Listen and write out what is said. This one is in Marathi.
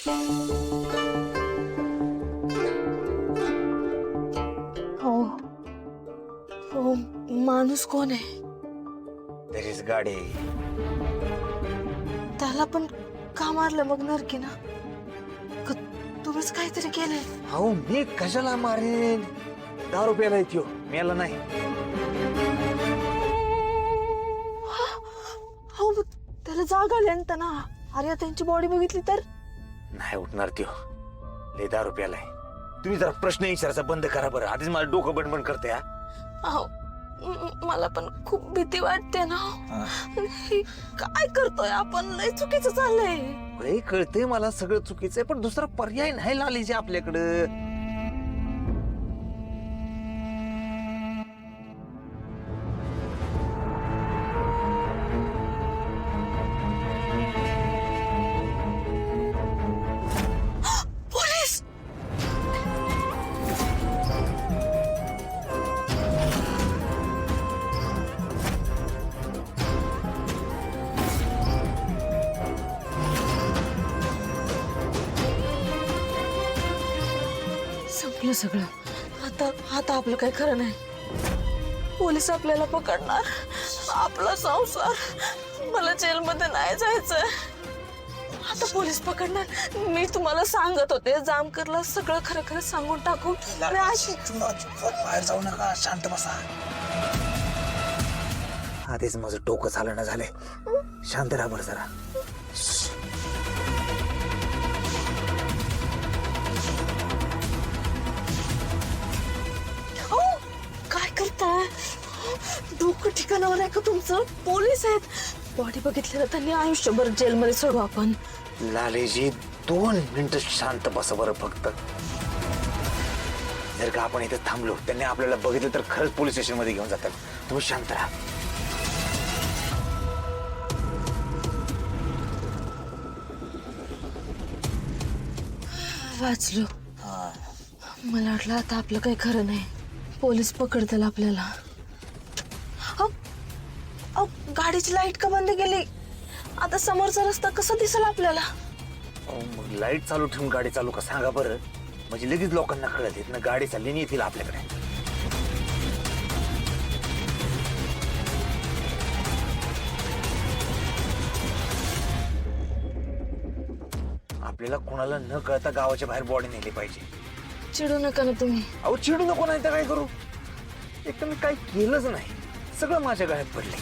हो हो, माणूस कोण आहे? त्याचीच गाडी. त्याला पण का मारलं मग नरकी ना? तुम्हीच काहीतरी केलंय. अहो मी कशाला मारेन? दारू प्यायला येतो मेला नाही. हो मग त्याला जाग आली ना. अरे त्यांची बॉडी बघितली तर नाही उठणार त्यो. लय दारू प्यालाय. तुम्ही जरा प्रश्न विचारायचा बंद करा बरं. आधीच मला डोकं बडबड करते. अहो मला पण खूप भीती वाटते ना. हे काय करतोय आपण? लय चुकीचं चाललंय. लय कळते मला सगळं चुकीचं आहे, पण दुसरा पर्याय नाही लालीचे आपल्याकडं. पोलीस! संपलं सगळं. आता आता आपलं काही खरं नाही. पोलीस आपल्याला पकडणार. आपला संसार. मला जेलमध्ये नाही जायचं. आता पोलीस पकडणार. मी तुम्हाला सांगत होते जामकरला सगळं खरं खरं सांगून टाकू. बाहेर जाऊ नका, शांत बसा. आधीच माझं डोकं झालं ना झालंय. शांत राहा बरं जरा. काय करताय? डोकं ठिकाणावर आहे का तुमचं? पोलीस आहेत. बॉडी बघितली ना त्यांनी आयुष्यभर जेलमध्ये सोडू आपण. लालेजी 2 मिनिटं शांत बसा बरं फक्त. जर का आपण इथे थांबलो त्यांनी आपल्याला बघितलं तर खरंच पोलीस स्टेशन मध्ये घेऊन जातात. तुम्ही शांत राहा. वाचलो. मला वाटलं आता आपलं काही खरं नाही. पोलीस पकडतील आपल्याला. गाडीची लाईट का बंद केली? आता समोरचा रस्ता कसा दिसेल आपल्याला? मग लाईट चालू ठेवून गाडी चालू का सांगा बरं. म्हणजे लगेच लोकांना कळत येत ना गाडी चालली येतील आपल्याकडे. आपल्याला कोणाला न कळता गावाच्या बाहेर बॉडी नेली पाहिजे. चिडू नका ना तुम्ही. अहो चिडू नको नाही तर काय करू. एक तर मी काही केलंच नाही. सगळं माझ्या गळ्यात पडले.